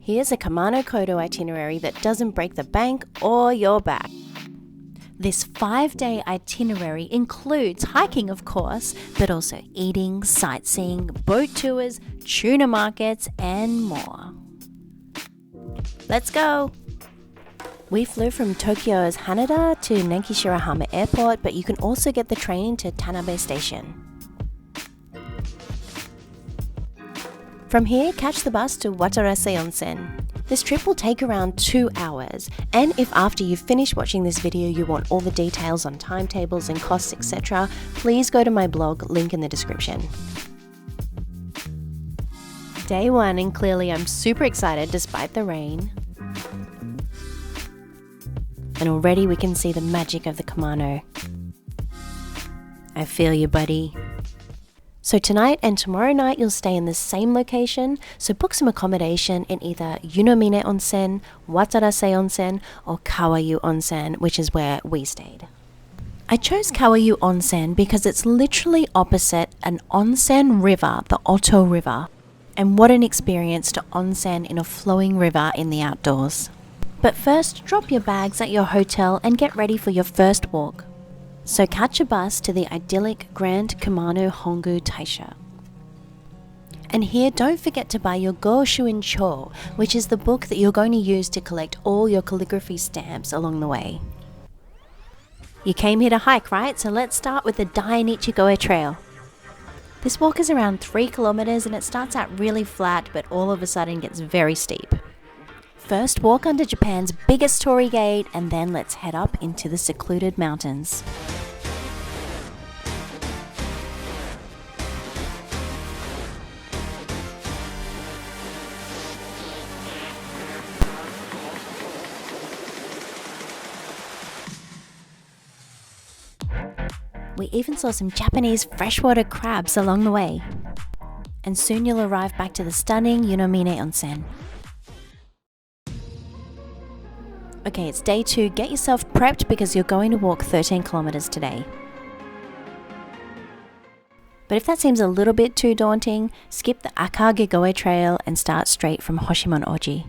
Here's a Kumano Kodo itinerary that doesn't break the bank or your back. This 5-day itinerary includes hiking, of course, but also eating, sightseeing, boat tours, tuna markets, and more. Let's go! We flew from Tokyo's Haneda to Nagashirahama Airport, but you can also get the train to Tanabe Station. From here, catch the bus to Watarase Onsen. This trip will take around 2 hours, and if after you finish watching this video you want all the details on timetables and costs, etc., please go to my blog, link in the description. Day 1, and clearly I'm super excited despite the rain. And already we can see the magic of the Kumano. I feel you, buddy. So tonight and tomorrow night you'll stay in the same location, so book some accommodation in either Yunomine Onsen, Watarase Onsen, or Kawayu Onsen, which is where we stayed. I chose Kawayu Onsen because it's literally opposite an onsen river, the Oto River. And what an experience to onsen in a flowing river in the outdoors. But first, drop your bags at your hotel and get ready for your first walk. So catch a bus to the idyllic Grand Kumano Hongu Taisha. And here, don't forget to buy your Go Shuin Cho, which is the book that you're going to use to collect all your calligraphy stamps along the way. You came here to hike, right? So let's start with the Dainichi-goe trail. This walk is around 3 kilometers and it starts out really flat, but all of a sudden gets very steep. First, walk under Japan's biggest torii gate, and then let's head up into the secluded mountains. We even saw some Japanese freshwater crabs along the way. And soon you'll arrive back to the stunning Yunomine Onsen. Okay, it's day 2. Get yourself prepped because you're going to walk 13 kilometers today. But if that seems a little bit too daunting, skip the Akagi-goe trail and start straight from Hosshinmon-oji.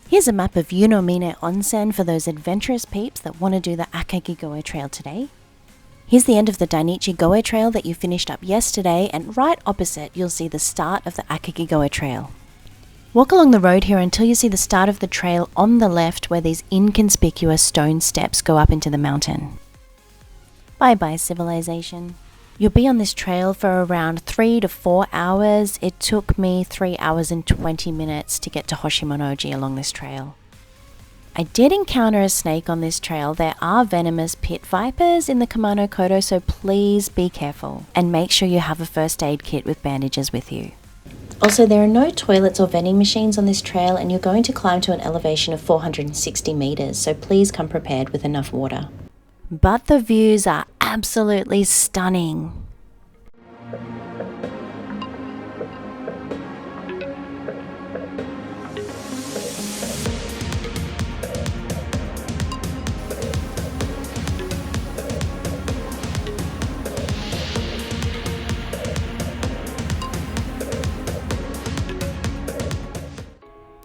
Here's a map of Yunomine Onsen for those adventurous peeps that want to do the Akagi-goe trail today. Here's the end of the Dainichi-goe trail that you finished up yesterday, and right opposite you'll see the start of the Akagi-goe trail. Walk along the road here until you see the start of the trail on the left where these inconspicuous stone steps go up into the mountain. Bye bye civilization. You'll be on this trail for around 3 to 4 hours. It took me 3 hours and 20 minutes to get to Hosshinmon-oji along this trail. I did encounter a snake on this trail. There are venomous pit vipers in the Kumano Kodo, so please be careful and make sure you have a first aid kit with bandages with you. Also, there are no toilets or vending machines on this trail, and you're going to climb to an elevation of 460 meters, so please come prepared with enough water. But the views are absolutely stunning.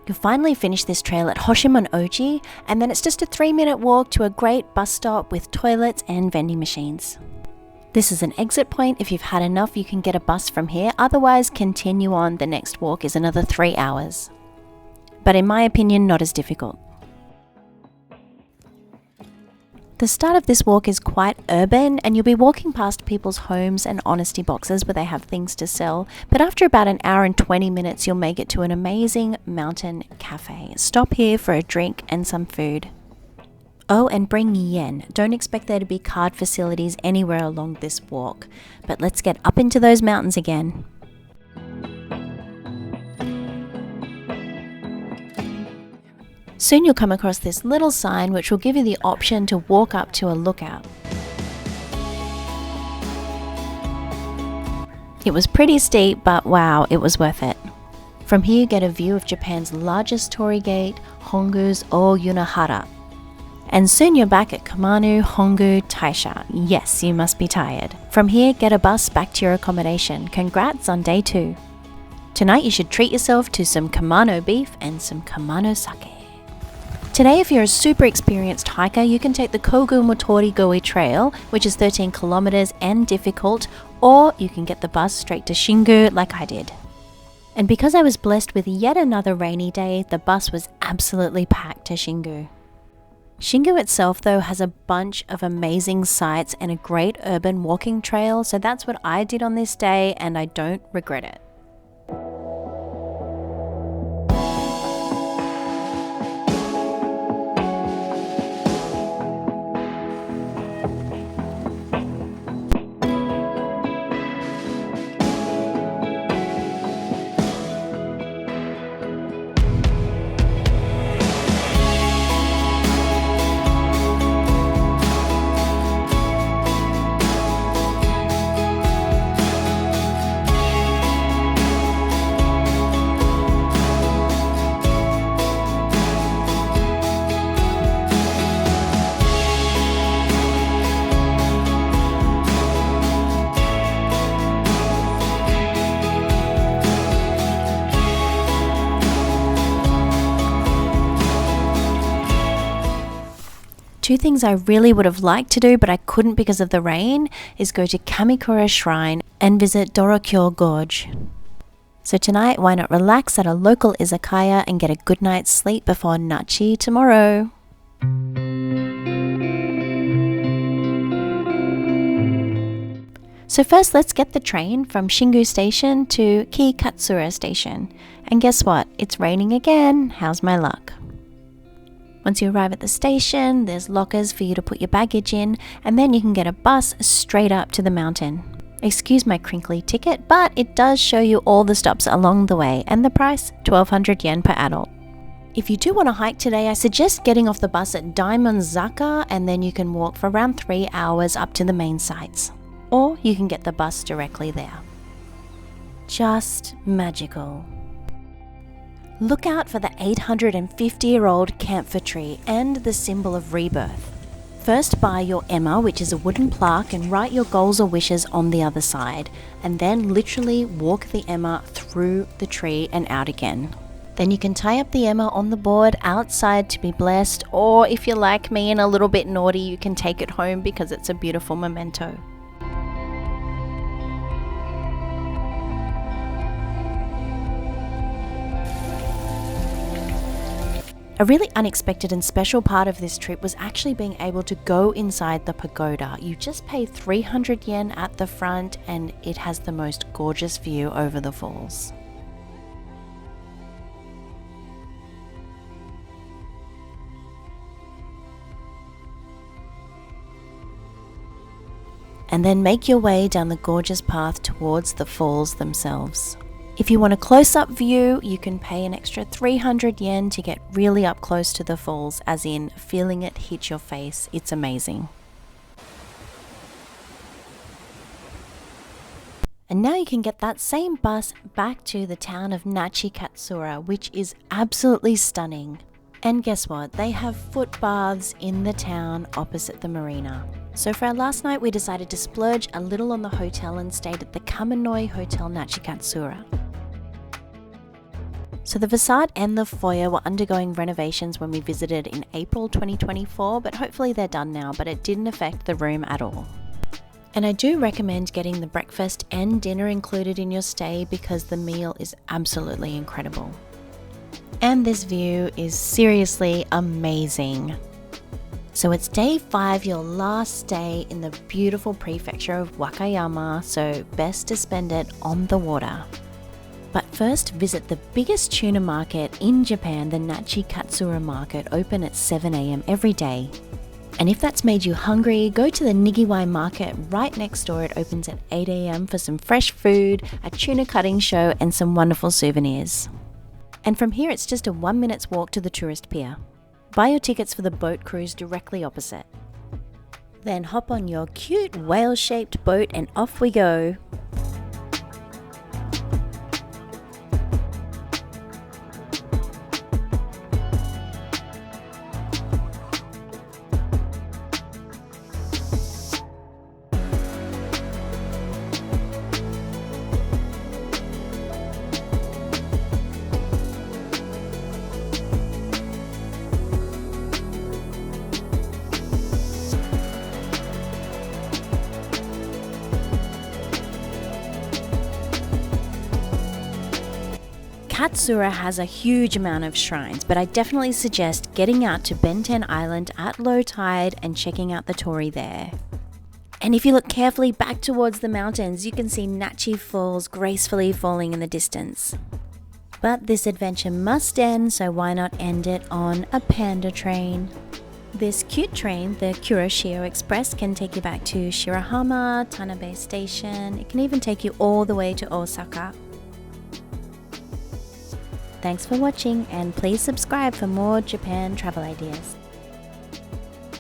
You'll finally finish this trail at Hosshinmon-oji, and then it's just a 3-minute walk to a great bus stop with toilets and vending machines. This is an exit point. If you've had enough, you can get a bus from here. Otherwise, continue on. The next walk is another 3 hours. But in my opinion, not as difficult. The start of this walk is quite urban, and you'll be walking past people's homes and honesty boxes where they have things to sell, but after about an hour and 20 minutes you'll make it to an amazing mountain cafe. Stop here for a drink and some food. Oh, and bring yen. Don't expect there to be card facilities anywhere along this walk, but let's get up into those mountains again. Soon you'll come across this little sign which will give you the option to walk up to a lookout. It was pretty steep, but wow, it was worth it. From here you get a view of Japan's largest torii gate, Hongu's O-Yunahara. And soon you're back at Kumano Hongu Taisha. Yes, you must be tired. From here, get a bus back to your accommodation. Congrats on day 2. Tonight you should treat yourself to some Kumano beef and some Kumano sake. Today, if you're a super experienced hiker, you can take the Dainichi-goe trail, which is 13 kilometers and difficult, or you can get the bus straight to Shingu like I did. And because I was blessed with yet another rainy day, the bus was absolutely packed to Shingu. Shingu itself, though, has a bunch of amazing sights and a great urban walking trail, so that's what I did on this day, and I don't regret it. Two things I really would have liked to do but I couldn't because of the rain is go to Kamikura Shrine and visit Dorokyo Gorge. So tonight, why not relax at a local izakaya and get a good night's sleep before Nachi tomorrow? So first, let's get the train from Shingu Station to Nakikatsura Station. And guess what? It's raining again. How's my luck? Once you arrive at the station, there's lockers for you to put your baggage in, and then you can get a bus straight up to the mountain. Excuse my crinkly ticket, but it does show you all the stops along the way, and the price, 1,200 yen per adult. If you do want to hike today, I suggest getting off the bus at Daimonzaka, and then you can walk for around 3 hours up to the main sites. Or you can get the bus directly there. Just magical. Look out for the 850-year-old camphor tree and the symbol of rebirth. First buy your emma, which is a wooden plaque, and write your goals or wishes on the other side, and then literally walk the emma through the tree and out again. Then you can tie up the emma on the board outside to be blessed, or if you're like me and a little bit naughty, you can take it home because it's a beautiful memento. A really unexpected and special part of this trip was actually being able to go inside the pagoda. You just pay 300 yen at the front and it has the most gorgeous view over the falls. And then make your way down the gorgeous path towards the falls themselves. If you want a close-up view, you can pay an extra 300 yen to get really up close to the falls, as in feeling it hit your face. It's amazing. And now you can get that same bus back to the town of Nachikatsuura, which is absolutely stunning. And guess what? They have foot baths in the town opposite the marina. So for our last night, we decided to splurge a little on the hotel and stayed at the Kamano Hotel Nachikatsuura. So the facade and the foyer were undergoing renovations when we visited in April 2024, but hopefully they're done now, but it didn't affect the room at all. And I do recommend getting the breakfast and dinner included in your stay because the meal is absolutely incredible. And this view is seriously amazing. So it's day 5, your last day in the beautiful prefecture of Wakayama, so best to spend it on the water. But first, visit the biggest tuna market in Japan, the Nachikatsuura market, open at 7 a.m. every day. And if that's made you hungry, go to the Nigiwai market right next door. It opens at 8 a.m. for some fresh food, a tuna cutting show, and some wonderful souvenirs. And from here, it's just a 1 minute's walk to the tourist pier. Buy your tickets for the boat cruise directly opposite. Then hop on your cute whale-shaped boat and off we go. Nachikatsuura has a huge amount of shrines, but I definitely suggest getting out to Benten Island at low tide and checking out the torii there. And if you look carefully back towards the mountains, you can see Nachi Falls gracefully falling in the distance. But this adventure must end, so why not end it on a panda train? This cute train, the Kuroshio Express, can take you back to Shirahama, Tanabe Station. It can even take you all the way to Osaka. Thanks for watching, and please subscribe for more Japan travel ideas.